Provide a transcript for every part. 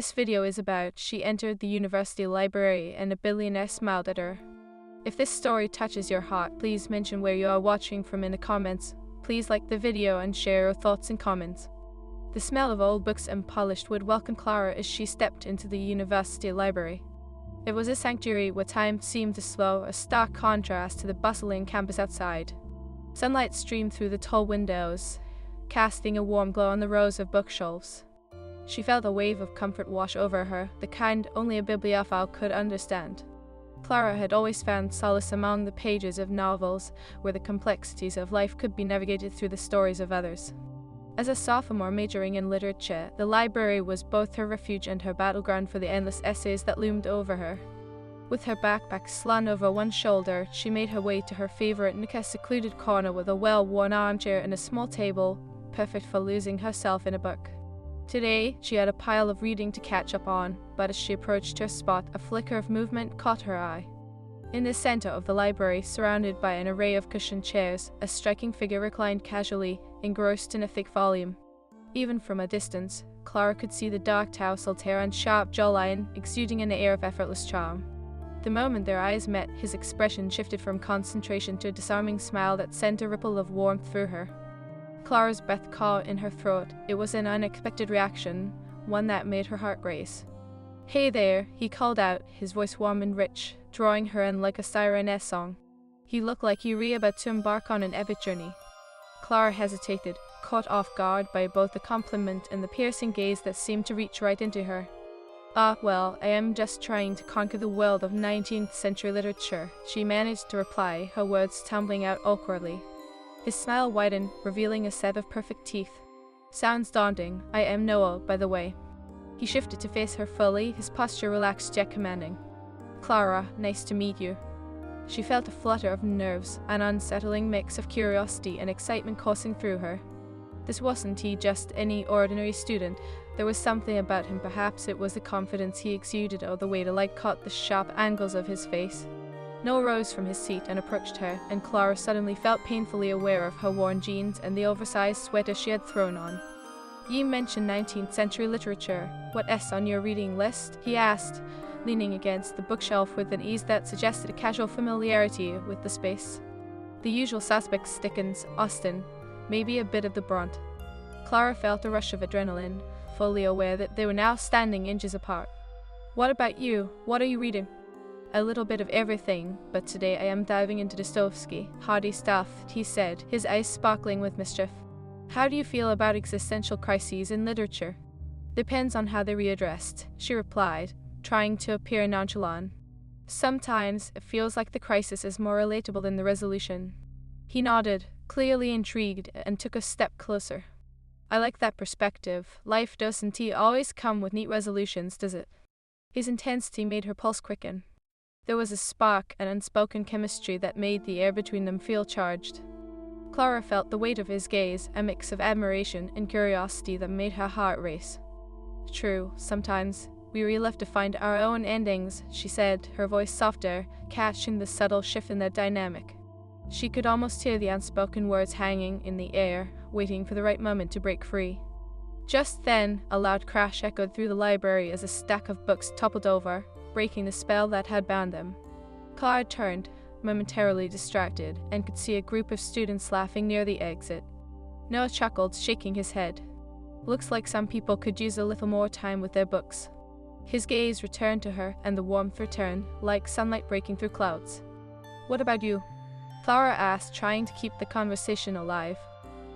this video is about. She entered the university library and a billionaire smiled at her. If this story touches your heart, please mention where you are watching from in the comments. Please like the video and share your thoughts in comments. The smell of old books and polished wood welcomed Clara as she stepped into the university library. It was a sanctuary where time seemed to slow, a stark contrast to the bustling campus outside. Sunlight streamed through the tall windows, casting a warm glow on the rows of bookshelves. She felt a wave of comfort wash over her, the kind only a bibliophile could understand. Clara had always found solace among the pages of novels, where the complexities of life could be navigated through the stories of others. As a sophomore majoring in literature, the library was both her refuge and her battleground for the endless essays that loomed over her. With her backpack slung over one shoulder, she made her way to her favorite nook, a secluded corner with a well-worn armchair and a small table, perfect for losing herself in a book. Today, she had a pile of reading to catch up on, but as she approached her spot, a flicker of movement caught her eye. In the center of the library, surrounded by an array of cushioned chairs, a striking figure reclined casually, engrossed in a thick volume. Even from a distance, Clara could see the dark tousled hair and sharp jawline exuding an air of effortless charm. The moment their eyes met, his expression shifted from concentration to a disarming smile that sent a ripple of warmth through her. Clara's breath caught in her throat. It was an unexpected reaction, one that made her heart race. "Hey there," he called out, his voice warm and rich, drawing her in like a siren's song. He looked like he were about to embark on an epic journey. Clara hesitated, caught off guard by both the compliment and the piercing gaze that seemed to reach right into her. Well, I am just trying to conquer the world of 19th century literature," she managed to reply, her words tumbling out awkwardly. His smile widened, revealing a set of perfect teeth. "Sounds daunting. I am Noah, by the way." He shifted to face her fully, his posture relaxed yet commanding. "Clara, nice to meet you." She felt a flutter of nerves, an unsettling mix of curiosity and excitement coursing through her. This wasn't just any ordinary student. There was something about him. Perhaps it was the confidence he exuded or the way the light caught the sharp angles of his face. Noah rose from his seat and approached her, and Clara suddenly felt painfully aware of her worn jeans and the oversized sweater she had thrown on. "You mentioned 19th century literature. What's on your reading list?" he asked, leaning against the bookshelf with an ease that suggested a casual familiarity with the space. "The usual suspects: Dickens, Austen, maybe a bit of the Bronte." Clara felt a rush of adrenaline, fully aware that they were now standing inches apart. "What about you? What are you reading?" "A little bit of everything, but today I am diving into Dostoevsky. Hardy stuff," he said, his eyes sparkling with mischief. "How do you feel about existential crises in literature?" "Depends on how they're readdressed," she replied, trying to appear nonchalant. "Sometimes it feels like the crisis is more relatable than the resolution." He nodded, clearly intrigued, and took a step closer. "I like that perspective. Life doesn't always come with neat resolutions, does it?" His intensity made her pulse quicken. There was a spark, an unspoken chemistry that made the air between them feel charged. Clara felt the weight of his gaze, a mix of admiration and curiosity that made her heart race. "True, sometimes we really have to find our own endings," she said, her voice softer, catching the subtle shift in their dynamic. She could almost hear the unspoken words hanging in the air, waiting for the right moment to break free. Just then, a loud crash echoed through the library as a stack of books toppled over, breaking the spell that had bound them. Clara turned, momentarily distracted, and could see a group of students laughing near the exit. Noah chuckled, shaking his head. "Looks like some people could use a little more time with their books." His gaze returned to her, and the warmth returned, like sunlight breaking through clouds. "What about you?" Clara asked, trying to keep the conversation alive.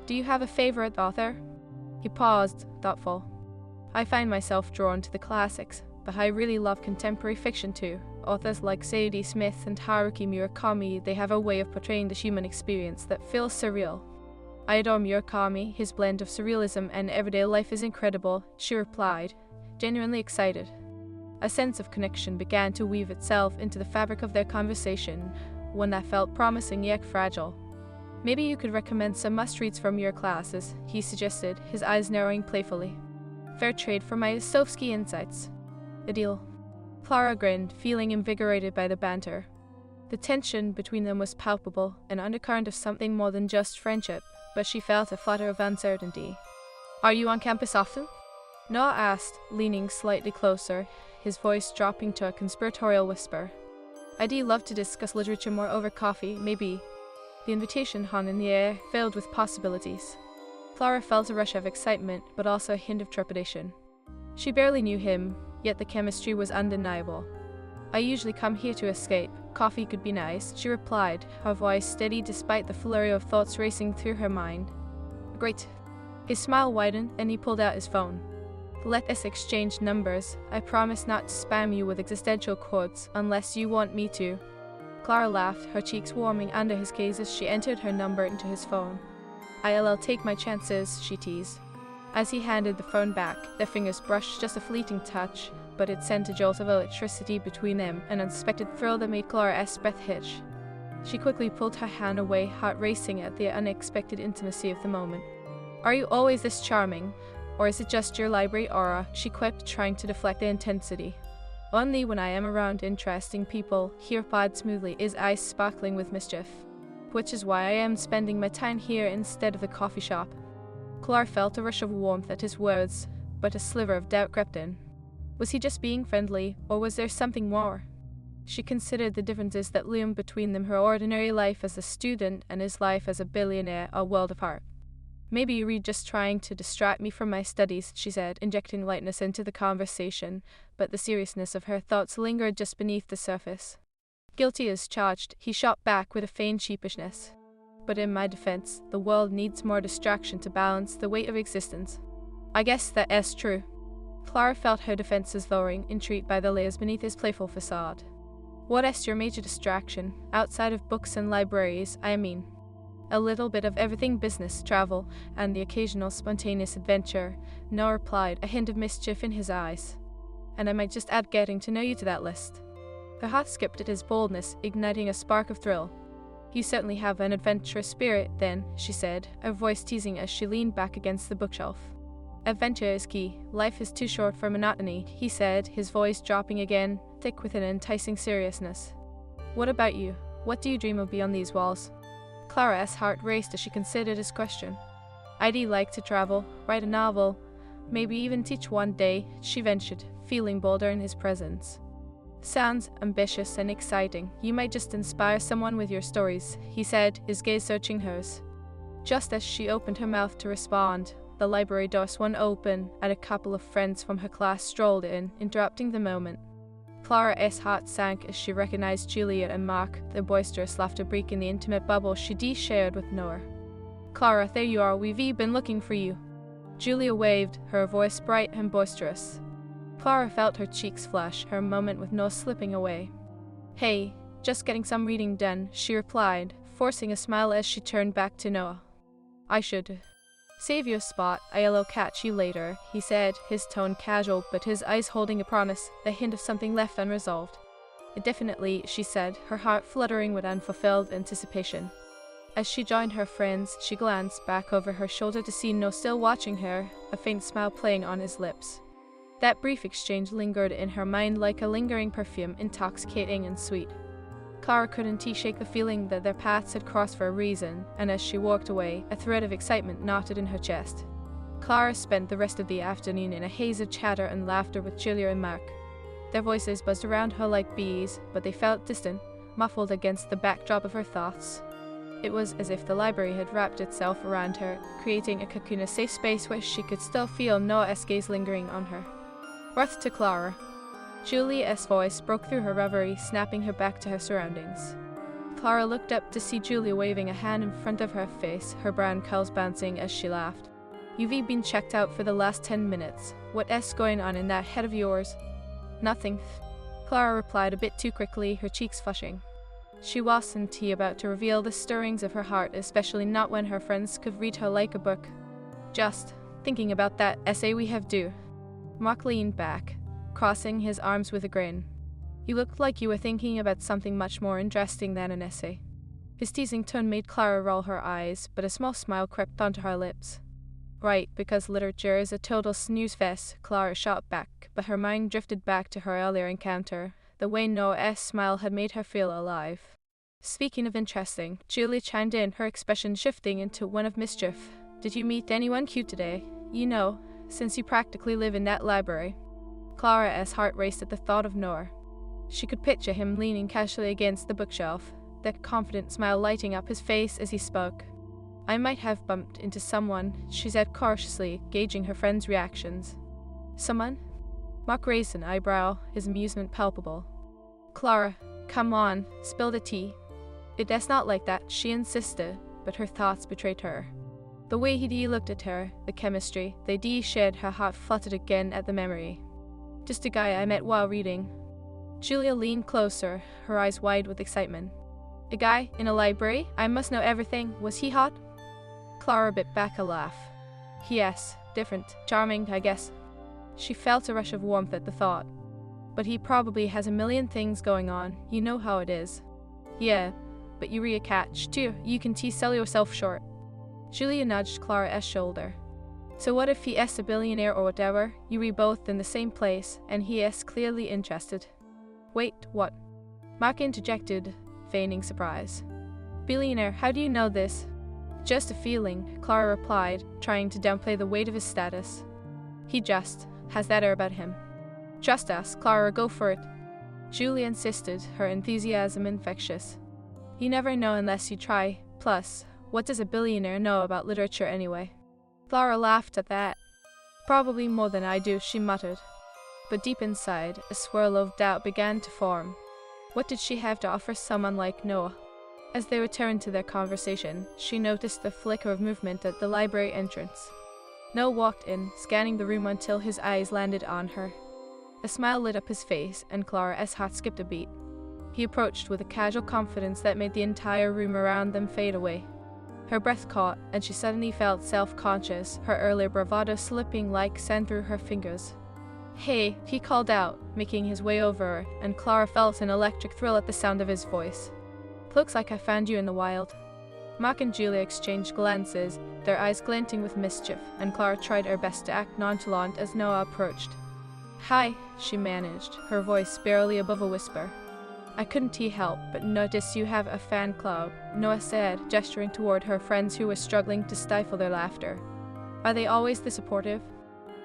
"Do you have a favorite author?" He paused, thoughtful. "I find myself drawn to the classics, but I really love contemporary fiction too. Authors like Sadie Smith and Haruki Murakami, they have a way of portraying the human experience that feels surreal." "I adore Murakami. His blend of surrealism and everyday life is incredible," she replied, genuinely excited. A sense of connection began to weave itself into the fabric of their conversation, one that felt promising yet fragile. "Maybe you could recommend some must-reads from your classes," he suggested, his eyes narrowing playfully. "Fair trade for my Dostoevsky insights." "A deal." Clara grinned, feeling invigorated by the banter. The tension between them was palpable, an undercurrent of something more than just friendship, but she felt a flutter of uncertainty. "Are you on campus often?" Noah asked, leaning slightly closer, his voice dropping to a conspiratorial whisper. I'd love to discuss literature more over coffee, maybe. The invitation hung in the air, filled with possibilities. Clara felt a rush of excitement, but also a hint of trepidation. She barely knew him, yet the chemistry was undeniable. I usually come here to escape. Coffee could be nice, she replied, her voice steady despite the flurry of thoughts racing through her mind. Great. His smile widened, and he pulled out his phone. Let us exchange numbers. I promise not to spam you with existential quotes unless you want me to. Clara laughed, her cheeks warming under his gaze as she entered her number into his phone. I'll take my chances, she teased. As he handed the phone back, their fingers brushed just a fleeting touch, but it sent a jolt of electricity between them, an unexpected thrill that made Clara's breath hitch. She quickly pulled her hand away, heart racing at the unexpected intimacy of the moment. Are you always this charming? Or is it just your library aura? She quipped, trying to deflect the intensity. Only when I am around interesting people, he replied smoothly, his eyes sparkling with mischief. Which is why I am spending my time here instead of the coffee shop. Clara felt a rush of warmth at his words, but a sliver of doubt crept in. Was he just being friendly, or was there something more? She considered the differences that loomed between them, her ordinary life as a student and his life as a billionaire, a world apart. Maybe you're just trying to distract me from my studies, she said, injecting lightness into the conversation, but the seriousness of her thoughts lingered just beneath the surface. Guilty as charged, he shot back with a feigned sheepishness. But in my defense, the world needs more distraction to balance the weight of existence. I guess that is true. Clara felt her defenses lowering, intrigued by the layers beneath his playful facade. What is your major distraction, outside of books and libraries, I mean? A little bit of everything, business, travel, and the occasional spontaneous adventure, Noah replied, a hint of mischief in his eyes. And I might just add getting to know you to that list. Her heart skipped at his boldness, igniting a spark of thrill. You certainly have an adventurous spirit, then, she said, her voice teasing as she leaned back against the bookshelf. Adventure is key. Life is too short for monotony, he said, his voice dropping again, thick with an enticing seriousness. What about you? What do you dream of beyond these walls? Clara's heart raced as she considered his question. I'd like to travel, write a novel, maybe even teach one day, she ventured, feeling bolder in his presence. Sounds ambitious and exciting. You might just inspire someone with your stories, he said, his gaze searching hers. Just as she opened her mouth to respond, the library door swung open, and a couple of friends from her class strolled in, interrupting the moment. Clara's heart sank as she recognized Juliet and Mark, the boisterous laughter breaking the intimate bubble she shared with Noah. Clara, there you are, we've been looking for you. Julia waved, her voice bright and boisterous. Clara felt her cheeks flush, her moment with Noah slipping away. Hey, just getting some reading done, she replied, forcing a smile as she turned back to Noah. I should save you a spot, I'll catch you later, he said, his tone casual but his eyes holding a promise, the hint of something left unresolved. Definitely, she said, her heart fluttering with unfulfilled anticipation. As she joined her friends, she glanced back over her shoulder to see Noah still watching her, a faint smile playing on his lips. That brief exchange lingered in her mind like a lingering perfume, intoxicating and sweet. Clara couldn't shake the feeling that their paths had crossed for a reason, and as she walked away, a thread of excitement knotted in her chest. Clara spent the rest of the afternoon in a haze of chatter and laughter with Julia and Mark. Their voices buzzed around her like bees, but they felt distant, muffled against the backdrop of her thoughts. It was as if the library had wrapped itself around her, creating a cocoon, a safe space where she could still feel Noah's gaze lingering on her. Worth to Clara. Julia's voice broke through her reverie, snapping her back to her surroundings. Clara looked up to see Julia waving a hand in front of her face, her brown curls bouncing as she laughed. You've been checked out for the last 10 minutes. What's going on in that head of yours? Nothing, Clara replied a bit too quickly, her cheeks flushing. She wasn't about to reveal the stirrings of her heart, especially not when her friends could read her like a book. Just thinking about that essay we have due. Mark leaned back, crossing his arms with a grin. You looked like you were thinking about something much more interesting than an essay. His teasing tone made Clara roll her eyes, but a small smile crept onto her lips. Right, because literature is a total snooze fest, Clara shot back, but her mind drifted back to her earlier encounter. The way Noah's smile had made her feel alive. Speaking of interesting, Julie chimed in, her expression shifting into one of mischief. Did you meet anyone cute today? You know, since you practically live in that library. Clara's heart raced at the thought of Noah. She could picture him leaning casually against the bookshelf, that confident smile lighting up his face as he spoke. I might have bumped into someone, she said cautiously, gauging her friend's reactions. Someone? Mark raised an eyebrow, his amusement palpable. Clara, come on, spill the tea. It's not like that, she insisted, but her thoughts betrayed her. The way he looked at her, the chemistry, they shared, her heart fluttered again at the memory. Just a guy I met while reading. Julia leaned closer, her eyes wide with excitement. A guy in a library? I must know everything. Was he hot? Clara bit back a laugh. Yes, different, charming, I guess. She felt a rush of warmth at the thought. But he probably has a million things going on, you know how it is. Yeah, but you catch too, you can sell yourself short. Julia nudged Clara's shoulder. So what if he is a billionaire or whatever, you both in the same place, and he is clearly interested? Wait, what? Mark interjected, feigning surprise. Billionaire, how do you know this? Just a feeling, Clara replied, trying to downplay the weight of his status. He just has that air about him. Trust us, Clara, go for it. Julia insisted, her enthusiasm infectious. You never know unless you try. Plus, what does a billionaire know about literature anyway? Clara laughed at that. Probably more than I do, she muttered. But deep inside, a swirl of doubt began to form. What did she have to offer someone like Noah? As they returned to their conversation, she noticed the flicker of movement at the library entrance. Noah walked in, scanning the room until his eyes landed on her. A smile lit up his face, and Clara's heart skipped a beat. He approached with a casual confidence that made the entire room around them fade away. Her breath caught, and she suddenly felt self-conscious, her earlier bravado slipping like sand through her fingers. Hey, he called out, making his way over, and Clara felt an electric thrill at the sound of his voice. Looks like I found you in the wild. Mark and Julia exchanged glances, their eyes glinting with mischief, and Clara tried her best to act nonchalant as Noah approached. Hi, she managed, her voice barely above a whisper. I couldn't help but notice you have a fan club, Noah said, gesturing toward her friends who were struggling to stifle their laughter. Are they always this supportive?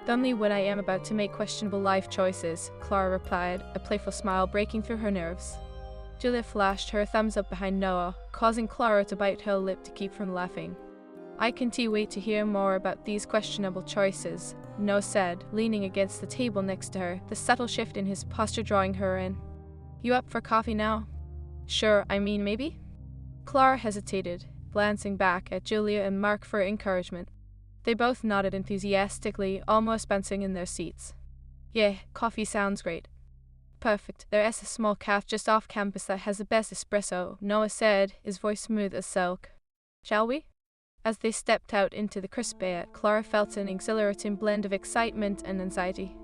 Only when I am about to make questionable life choices, Clara replied, a playful smile breaking through her nerves. Julia flashed her thumbs up behind Noah, causing Clara to bite her lip to keep from laughing. I can't wait to hear more about these questionable choices, Noah said, leaning against the table next to her, the subtle shift in his posture drawing her in. You up for coffee now? Sure, maybe? Clara hesitated, glancing back at Julia and Mark for encouragement. They both nodded enthusiastically, almost bouncing in their seats. Yeah, coffee sounds great. Perfect, there is a small cafe just off campus that has the best espresso, Noah said, his voice smooth as silk. Shall we? As they stepped out into the crisp air, Clara felt an exhilarating blend of excitement and anxiety.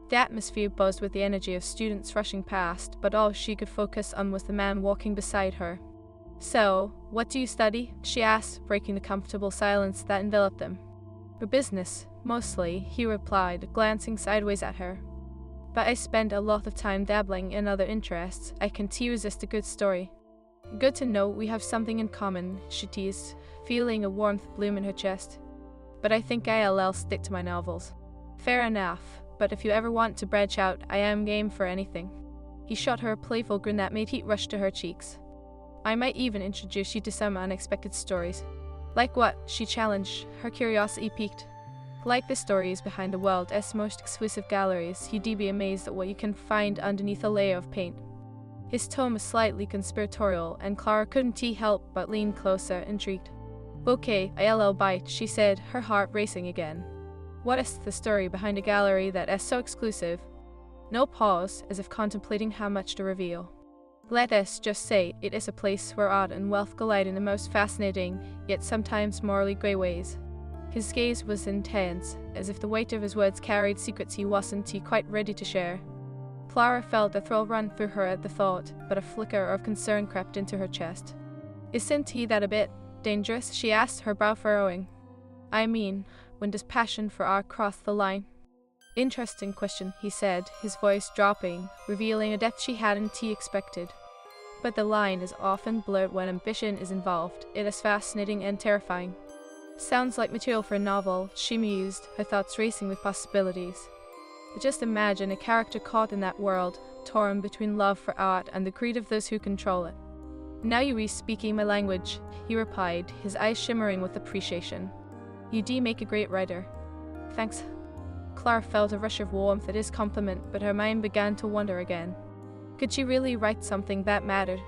The atmosphere buzzed with the energy of students rushing past, but all she could focus on was the man walking beside her. So, what do you study? She asked, breaking the comfortable silence that enveloped them. For business, mostly, he replied, glancing sideways at her. But I spend a lot of time dabbling in other interests. I can't resist a good story. Good to know we have something in common, she teased, feeling a warmth bloom in her chest. But I think I'll stick to my novels. Fair enough. But if you ever want to branch out, I am game for anything. He shot her a playful grin that made heat rush to her cheeks. I might even introduce you to some unexpected stories. Like what? She challenged, her curiosity piqued. Like the stories behind the world's most exclusive galleries, you'd be amazed at what you can find underneath a layer of paint. His tone was slightly conspiratorial, and Clara couldn't help but lean closer, intrigued. Okay, I'll bite, she said, her heart racing again. What is the story behind a gallery that is so exclusive? No pause, as if contemplating how much to reveal. Let us just say it is a place where art and wealth collide in the most fascinating, yet sometimes morally grey ways. His gaze was intense, as if the weight of his words carried secrets he wasn't quite ready to share. Clara felt a thrill run through her at the thought, but a flicker of concern crept into her chest. Isn't he that a bit dangerous? She asked, her brow furrowing. When does passion for art cross the line? Interesting question, he said, his voice dropping, revealing a depth she hadn't expected. But the line is often blurred when ambition is involved. It is fascinating and terrifying. Sounds like material for a novel, she mused, her thoughts racing with possibilities. But just imagine a character caught in that world, torn between love for art and the greed of those who control it. Now you are speaking my language, he replied, his eyes shimmering with appreciation. You do make a great writer. Thanks. Clara felt a rush of warmth at his compliment, but her mind began to wander again. Could she really write something that mattered,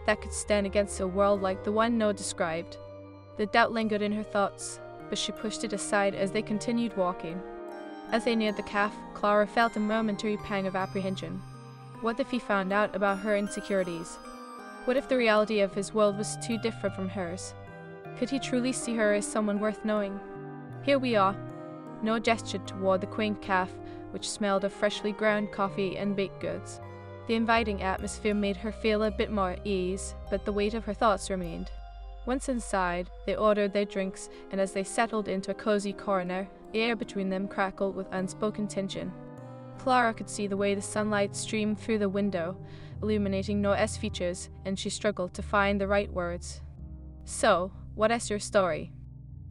that could stand against a world like the one Noah described? The doubt lingered in her thoughts, but she pushed it aside as they continued walking. As they neared the cafe, Clara felt a momentary pang of apprehension. What if he found out about her insecurities? What if the reality of his world was too different from hers? Could he truly see her as someone worth knowing? Here we are. Noah gestured toward the quaint cafe, which smelled of freshly ground coffee and baked goods. The inviting atmosphere made her feel a bit more at ease, but the weight of her thoughts remained. Once inside, they ordered their drinks, and as they settled into a cozy corner, the air between them crackled with unspoken tension. Clara could see the way the sunlight streamed through the window, illuminating Noah's features, and she struggled to find the right words. So, what is your story?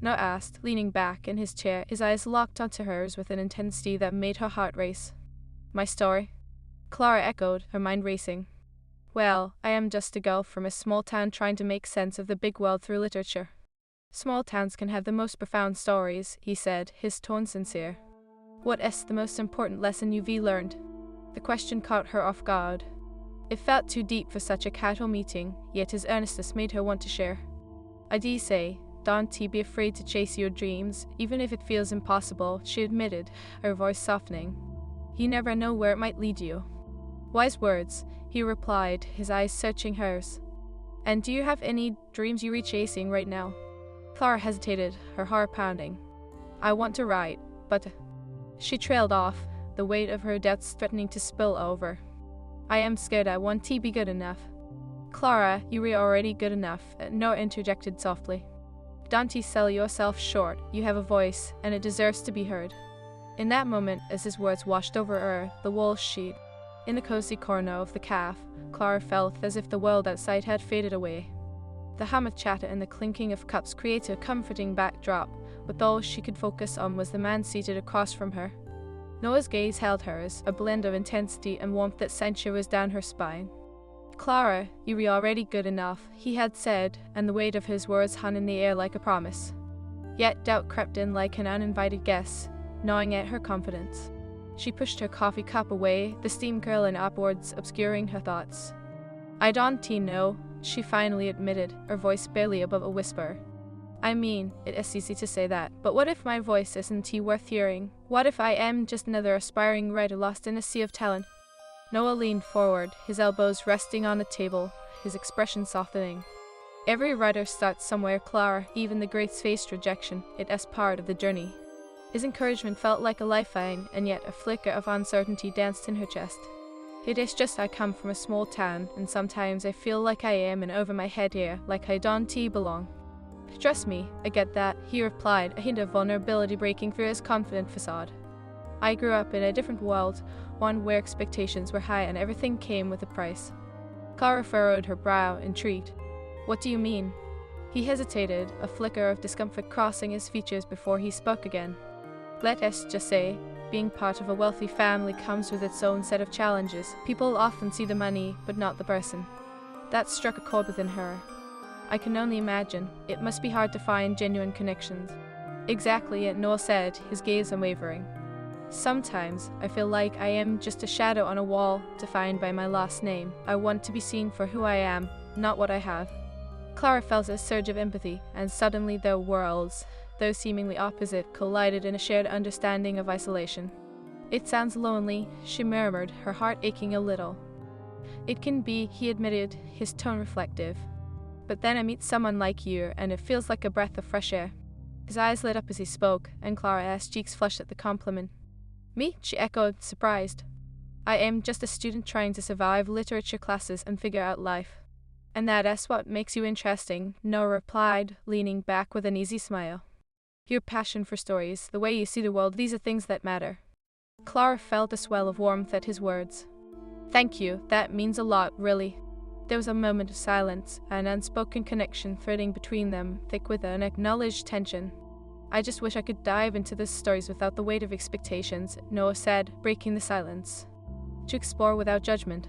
Noah asked, leaning back in his chair, his eyes locked onto hers with an intensity that made her heart race. My story? Clara echoed, her mind racing. Well, I am just a girl from a small town trying to make sense of the big world through literature. Small towns can have the most profound stories, he said, his tone sincere. What is the most important lesson you've learned? The question caught her off guard. It felt too deep for such a casual meeting, yet his earnestness made her want to share. I do say, don't be afraid to chase your dreams, even if it feels impossible, she admitted, her voice softening. You never know where it might lead you. Wise words, he replied, his eyes searching hers. And do you have any dreams you're chasing right now? Clara hesitated, her heart pounding. I want to write, but... She trailed off, the weight of her doubts threatening to spill over. I am scared I want to be good enough. Clara, you were already good enough, Noah interjected softly. Don't sell yourself short, you have a voice, and it deserves to be heard. In that moment, as his words washed over her, the walls sheet. In the cozy corner of the cafe, Clara felt as if the world outside had faded away. The hum of chatter and the clinking of cups created a comforting backdrop, but all she could focus on was the man seated across from her. Noah's gaze held hers, a blend of intensity and warmth that sent shivers down her spine. Clara, you were already good enough, he had said, and the weight of his words hung in the air like a promise. Yet doubt crept in like an uninvited guest, gnawing at her confidence. She pushed her coffee cup away, the steam curling upwards, obscuring her thoughts. I don't know, she finally admitted, her voice barely above a whisper. I mean, it is easy to say that, but what if my voice isn't worth hearing? What if I am just another aspiring writer lost in a sea of talent? Noah leaned forward, his elbows resting on the table, his expression softening. Every writer starts somewhere, Clara, even the greats faced rejection, it is part of the journey. His encouragement felt like a lifeline, and yet a flicker of uncertainty danced in her chest. It is just I come from a small town, and sometimes I feel like I am in over my head here, like I don't belong. Trust me, I get that, he replied, a hint of vulnerability breaking through his confident facade. I grew up in a different world, one where expectations were high and everything came with a price. Clara furrowed her brow, intrigued. What do you mean? He hesitated, a flicker of discomfort crossing his features before he spoke again. Let us just say, being part of a wealthy family comes with its own set of challenges. People often see the money, but not the person. That struck a chord within her. I can only imagine, it must be hard to find genuine connections. Exactly, Noah said, his gaze unwavering. Sometimes, I feel like I am just a shadow on a wall, defined by my last name. I want to be seen for who I am, not what I have. Clara felt a surge of empathy, and suddenly their worlds, though seemingly opposite, collided in a shared understanding of isolation. It sounds lonely, she murmured, her heart aching a little. It can be, he admitted, his tone reflective. But then I meet someone like you, and it feels like a breath of fresh air. His eyes lit up as he spoke, and Clara's cheeks flushed at the compliment. Me? She echoed, surprised. I am just a student trying to survive literature classes and figure out life. And that is what makes you interesting, Noah replied, leaning back with an easy smile. Your passion for stories, the way you see the world, these are things that matter. Clara felt a swell of warmth at his words. Thank you, that means a lot, really. There was a moment of silence, an unspoken connection threading between them, thick with an acknowledged tension. I just wish I could dive into the stories without the weight of expectations, Noah said, breaking the silence. To explore without judgment.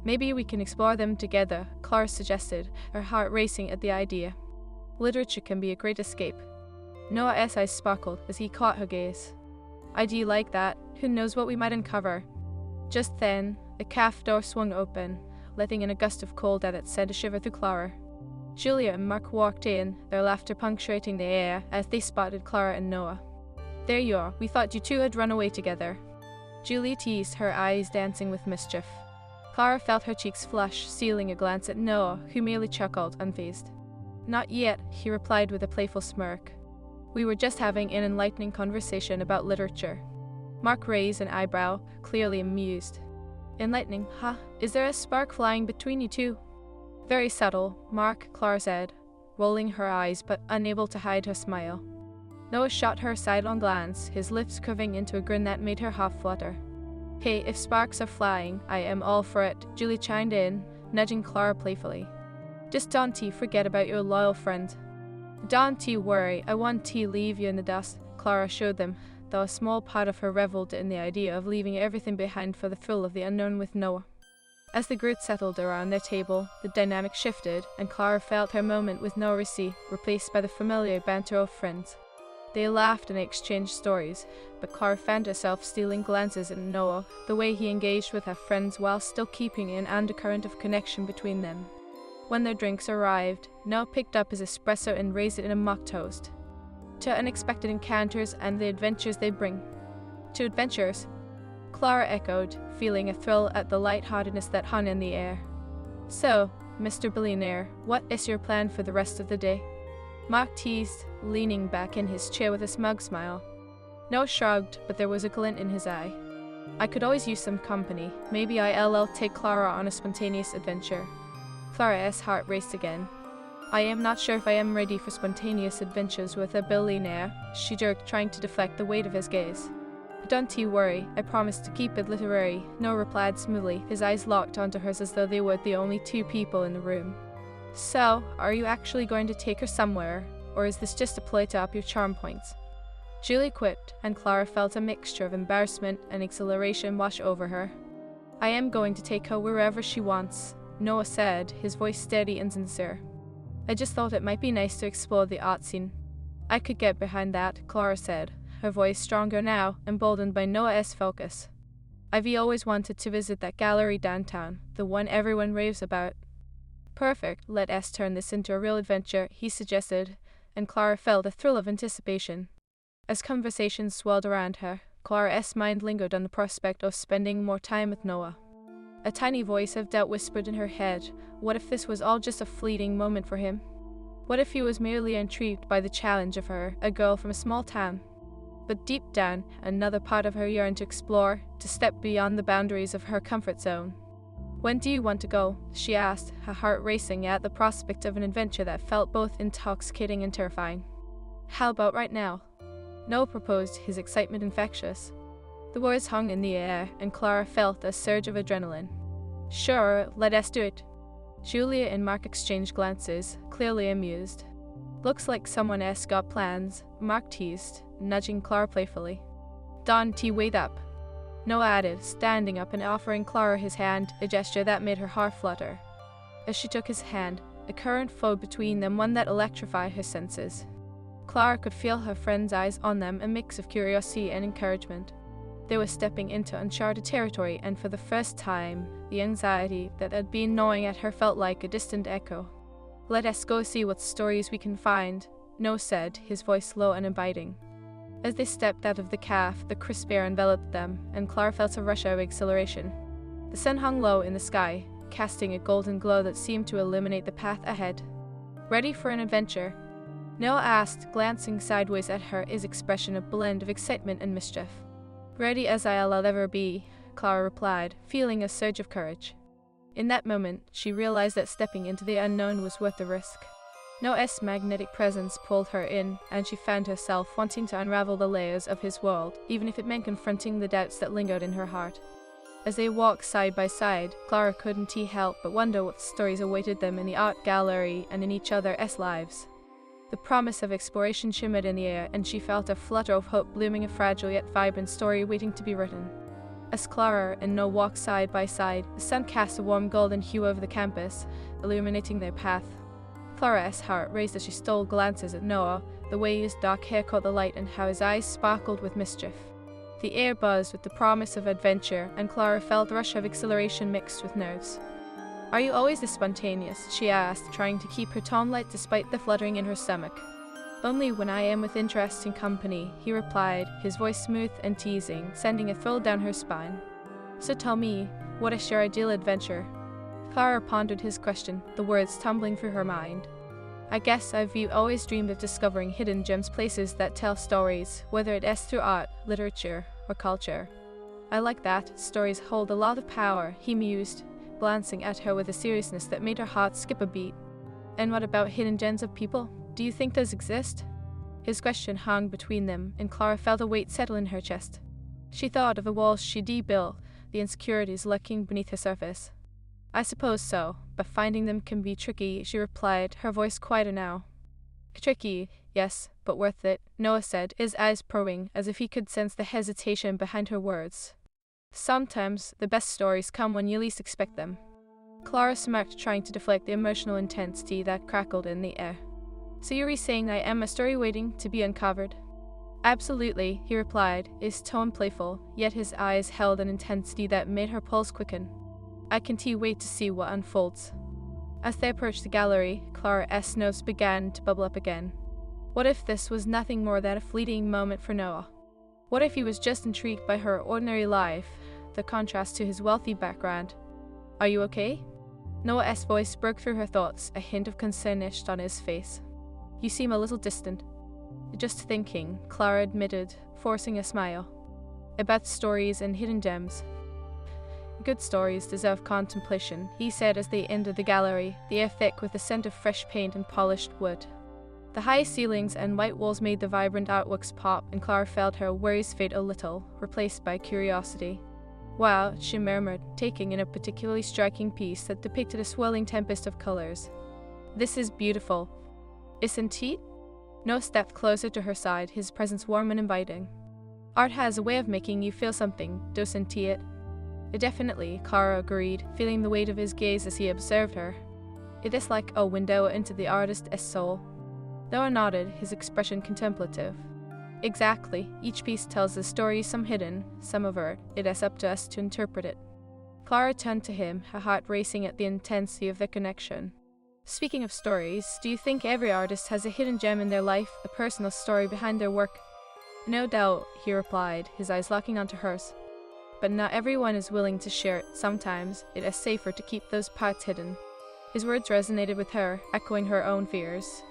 Maybe we can explore them together, Clara suggested, her heart racing at the idea. Literature can be a great escape. Noah's eyes sparkled as he caught her gaze. I do like that. Who knows what we might uncover? Just then, the cafe door swung open, letting in a gust of cold that sent a shiver through Clara. Julia and Mark walked in, their laughter punctuating the air as they spotted Clara and Noah. There you are, we thought you two had run away together. Julia teased, her eyes dancing with mischief. Clara felt her cheeks flush, stealing a glance at Noah, who merely chuckled, unfazed. Not yet, he replied with a playful smirk. We were just having an enlightening conversation about literature. Mark raised an eyebrow, clearly amused. Enlightening, huh? Is there a spark flying between you two? Very subtle, Mark, Clara said, rolling her eyes but unable to hide her smile. Noah shot her a sidelong glance, his lips curving into a grin that made her half flutter. Hey, if sparks are flying, I am all for it, Julie chimed in, nudging Clara playfully. Just don't forget about your loyal friend. Don't worry, I won't leave you in the dust, Clara assured them, though a small part of her reveled in the idea of leaving everything behind for the thrill of the unknown with Noah. As the group settled around their table, the dynamic shifted, and Clara felt her moment with Noah replaced by the familiar banter of friends. They laughed and exchanged stories, but Clara found herself stealing glances at Noah, the way he engaged with her friends while still keeping an undercurrent of connection between them. When their drinks arrived, Noah picked up his espresso and raised it in a mock toast. To unexpected encounters and the adventures they bring. To adventures, Clara echoed, feeling a thrill at the lightheartedness that hung in the air. So, Mr. Billionaire, what is your plan for the rest of the day? Mark teased, leaning back in his chair with a smug smile. Noah shrugged, but there was a glint in his eye. I could always use some company. Maybe I'll take Clara on a spontaneous adventure. Clara's heart raced again. I am not sure if I am ready for spontaneous adventures with a billionaire, she jerked, trying to deflect the weight of his gaze. Don't you worry, I promise to keep it literary, Noah replied smoothly, his eyes locked onto hers as though they were the only two people in the room. So, are you actually going to take her somewhere, or is this just a play to up your charm points? Julie quipped, and Clara felt a mixture of embarrassment and exhilaration wash over her. I am going to take her wherever she wants, Noah said, his voice steady and sincere. I just thought it might be nice to explore the art scene. I could get behind that, Clara said, her voice stronger now, emboldened by Noah's focus. I've always wanted to visit that gallery downtown, the one everyone raves about. Perfect, let us turn this into a real adventure, he suggested, and Clara felt a thrill of anticipation. As conversation swelled around her, Clara's mind lingered on the prospect of spending more time with Noah. A tiny voice of doubt whispered in her head, what if this was all just a fleeting moment for him? What if he was merely intrigued by the challenge of her, a girl from a small town? But deep down, another part of her yearned to explore, to step beyond the boundaries of her comfort zone. When do you want to go? She asked, her heart racing at the prospect of an adventure that felt both intoxicating and terrifying. How about right now? Noah proposed, his excitement infectious. The words hung in the air, and Clara felt a surge of adrenaline. Sure, let us do it. Julia and Mark exchanged glances, clearly amused. Looks like someone else got plans, Mark teased, nudging Clara playfully. Don't wait up. Noah added, standing up and offering Clara his hand, a gesture that made her heart flutter. As she took his hand, a current flowed between them, one that electrified her senses. Clara could feel her friend's eyes on them, a mix of curiosity and encouragement. They were stepping into uncharted territory, and for the first time, the anxiety that had been gnawing at her felt like a distant echo. Let us go see what stories we can find, Noah said, his voice low and inviting. As they stepped out of the cafe, the crisp air enveloped them, and Clara felt a rush of exhilaration. The sun hung low in the sky, casting a golden glow that seemed to illuminate the path ahead. Ready for an adventure? Noah asked, glancing sideways at her, his expression a blend of excitement and mischief. Ready as I'll ever be, Clara replied, feeling a surge of courage. In that moment, she realized that stepping into the unknown was worth the risk. Noah's magnetic presence pulled her in, and she found herself wanting to unravel the layers of his world, even if it meant confronting the doubts that lingered in her heart. As they walked side by side, Clara couldn't help but wonder what stories awaited them in the art gallery and in each other's lives. The promise of exploration shimmered in the air, and she felt a flutter of hope blooming, a fragile yet vibrant story waiting to be written. As Clara and Noah walked side by side, the sun cast a warm golden hue over the campus, illuminating their path. Clara's heart raced as she stole glances at Noah, the way his dark hair caught the light and how his eyes sparkled with mischief. The air buzzed with the promise of adventure, and Clara felt a rush of exhilaration mixed with nerves. "Are you always this spontaneous?" she asked, trying to keep her tone light despite the fluttering in her stomach. "Only when I am with interesting company," he replied, his voice smooth and teasing, sending a thrill down her spine. "So tell me, what is your ideal adventure?" Clara pondered his question, the words tumbling through her mind. "I guess I've always dreamed of discovering hidden gems, places that tell stories, whether it is through art, literature, or culture. I like that. Stories hold a lot of power," he mused, glancing at her with a seriousness that made her heart skip a beat. "And what about hidden gems of people? Do you think those exist?" His question hung between them, and Clara felt a weight settle in her chest. She thought of the walls she'd built, the insecurities lurking beneath her surface. "I suppose so, but finding them can be tricky," she replied, her voice quieter now. "Tricky, yes, but worth it," Noah said, his eyes probing, as if he could sense the hesitation behind her words. "Sometimes the best stories come when you least expect them." Clara smirked, trying to deflect the emotional intensity that crackled in the air. "So you're saying I am a story waiting to be uncovered?" "Absolutely," he replied, his tone playful, yet his eyes held an intensity that made her pulse quicken. "I can't wait to see what unfolds." As they approached the gallery, Clara's nose began to bubble up again. What if this was nothing more than a fleeting moment for Noah? What if he was just intrigued by her ordinary life, the contrast to his wealthy background? "Are you okay?" Noah's voice broke through her thoughts, a hint of concern etched on his face. "You seem a little distant." "Just thinking," Clara admitted, forcing a smile. "About stories and hidden gems." "Good stories deserve contemplation," he said as they entered the gallery, the air thick with the scent of fresh paint and polished wood. The high ceilings and white walls made the vibrant artworks pop, and Clara felt her worries fade a little, replaced by curiosity. "Wow," she murmured, taking in a particularly striking piece that depicted a swirling tempest of colors. "This is beautiful. Isn't it?" Noah stepped closer to her side, his presence warm and inviting. "Art has a way of making you feel something, doesn't it?" "Definitely," Clara agreed, feeling the weight of his gaze as he observed her. "It is like a window into the artist's soul." Noah nodded, his expression contemplative. "Exactly. Each piece tells a story, some hidden, some overt. It is up to us to interpret it." Clara turned to him, her heart racing at the intensity of their connection. "Speaking of stories, do you think every artist has a hidden gem in their life, a personal story behind their work?" "No doubt," he replied, his eyes locking onto hers. "But not everyone is willing to share it. Sometimes it is safer to keep those parts hidden." His words resonated with her, echoing her own fears.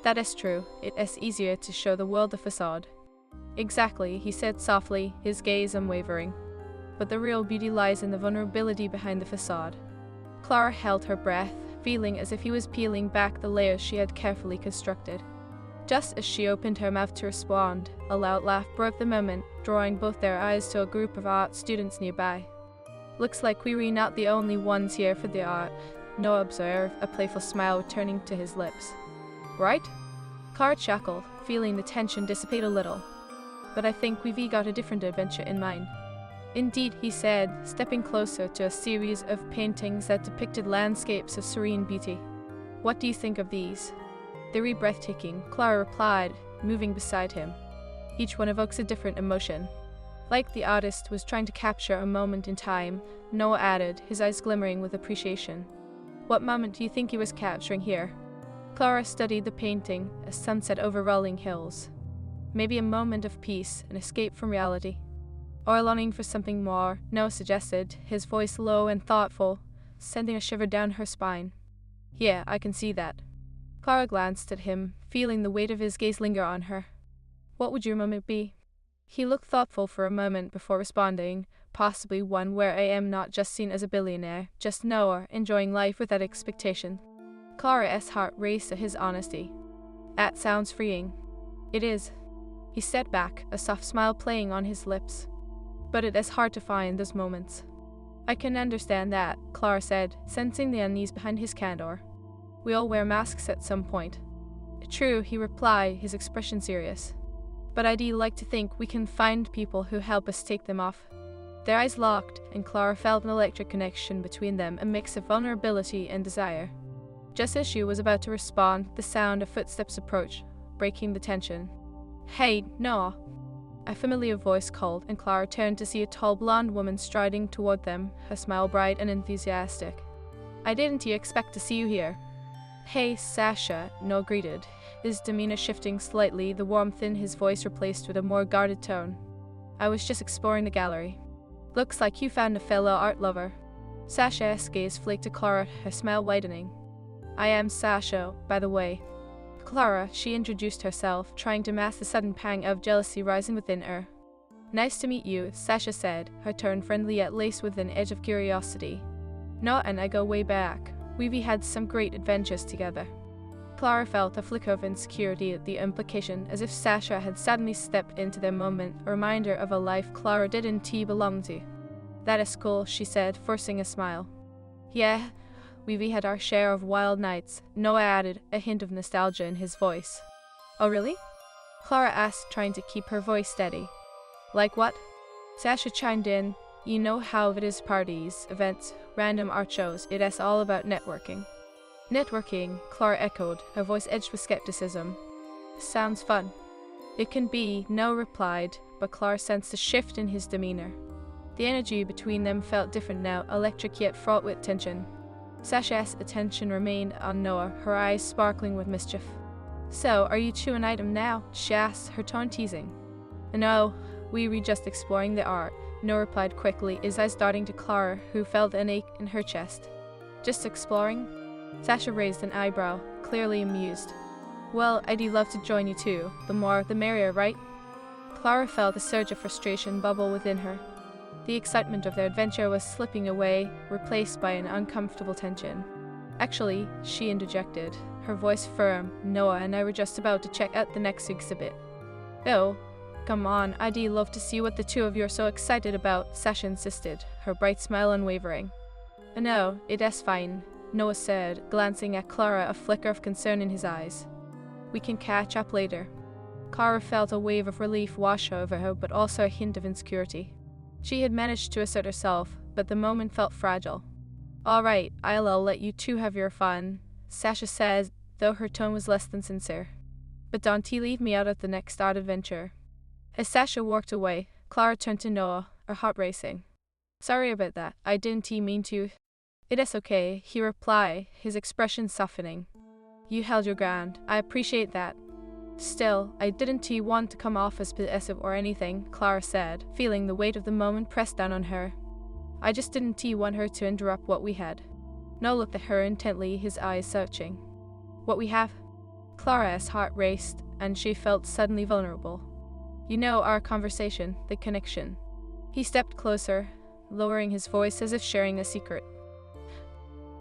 "That is true. It is easier to show the world the facade." "Exactly," he said softly, his gaze unwavering. "But the real beauty lies in the vulnerability behind the facade." Clara held her breath, feeling as if he was peeling back the layers she had carefully constructed. Just as she opened her mouth to respond, a loud laugh broke the moment, drawing both their eyes to a group of art students nearby. "Looks like we were not the only ones here for the art," Noah observed, a playful smile returning to his lips. "Right?" Clara chuckled, feeling the tension dissipate a little. "But I think we've got a different adventure in mind." "Indeed," he said, stepping closer to a series of paintings that depicted landscapes of serene beauty. "What do you think of these?" "They're breathtaking," Clara replied, moving beside him. "Each one evokes a different emotion." Like the artist was trying to capture a moment in time, Noah added, his eyes glimmering with appreciation. "What moment do you think he was capturing here?" Clara studied the painting, a sunset over rolling hills. "Maybe a moment of peace, an escape from reality." "Or a longing for something more," Noah suggested, his voice low and thoughtful, sending a shiver down her spine. "Yeah, I can see that." Clara glanced at him, feeling the weight of his gaze linger on her. "What would your moment be?" He looked thoughtful for a moment before responding, "Possibly one where I am not just seen as a billionaire, just Noah, enjoying life without expectation." Clara's heart raced at his honesty. "That sounds freeing." "It is." He stepped back, a soft smile playing on his lips. "But it is hard to find those moments." I can understand that, Clara said, sensing the unease behind his candor. We all wear masks at some point. True, he replied, his expression serious. But I'd like to think we can find people who help us take them off. Their eyes locked, and Clara felt an electric connection between them, a mix of vulnerability and desire. Just as she was about to respond, the sound of footsteps approached, breaking the tension. Hey, Noah! A familiar voice called, and Clara turned to see a tall blonde woman striding toward them, her smile bright and enthusiastic. I didn't expect to see you here. Hey, Sasha, Noah greeted, his demeanor shifting slightly, the warmth in his voice replaced with a more guarded tone. I was just exploring the gallery. Looks like you found a fellow art lover. Sasha's gaze flicked to Clara, her smile widening. I am Sasha, by the way. Clara, she introduced herself, trying to mask the sudden pang of jealousy rising within her. Nice to meet you, Sasha said, her tone friendly yet laced with an edge of curiosity. Noah and I go way back. We've had some great adventures together. Clara felt a flicker of insecurity at the implication, as if Sasha had suddenly stepped into their moment, a reminder of a life Clara didn't belong to. That is cool, she said, forcing a smile. Yeah, we've had our share of wild nights, Noah added, a hint of nostalgia in his voice. Oh really? Clara asked, trying to keep her voice steady. Like what? Sasha chimed in. You know how it is, parties, events, random art shows, it is all about networking. Networking, Clara echoed, her voice edged with skepticism. Sounds fun. It can be, Noah replied, but Clara sensed a shift in his demeanor. The energy between them felt different now, electric yet fraught with tension. Sasha's attention remained on Noah, her eyes sparkling with mischief. So, are you two an item now? She asked, her tone teasing. No, we were just exploring the art, Noah replied quickly, his eyes darting to Clara, who felt an ache in her chest. Just exploring? Sasha raised an eyebrow, clearly amused. Well, I'd love to join you too. The more, the merrier, right? Clara felt a surge of frustration bubble within her. The excitement of their adventure was slipping away, replaced by an uncomfortable tension. Actually, she interjected, her voice firm, Noah and I were just about to check out the next exhibit. Oh, come on, I'd love to see what the two of you are so excited about, Sasha insisted, her bright smile unwavering. No, it is fine, Noah said, glancing at Clara, a flicker of concern in his eyes. We can catch up later. Clara felt a wave of relief wash over her, but also a hint of insecurity. She had managed to assert herself, but the moment felt fragile. All right, I'll let you two have your fun, Sasha said, though her tone was less than sincere. But don't leave me out of the next art adventure. As Sasha walked away, Clara turned to Noah, her heart racing. Sorry about that, I didn't mean to. It is okay, he replied, his expression softening. You held your ground, I appreciate that. Still, I didn't want to come off as possessive or anything, Clara said, feeling the weight of the moment pressed down on her. I just didn't want her to interrupt what we had. Noah looked at her intently, his eyes searching. What we have? Clara's heart raced, and she felt suddenly vulnerable. You know, our conversation, the connection. He stepped closer, lowering his voice as if sharing a secret.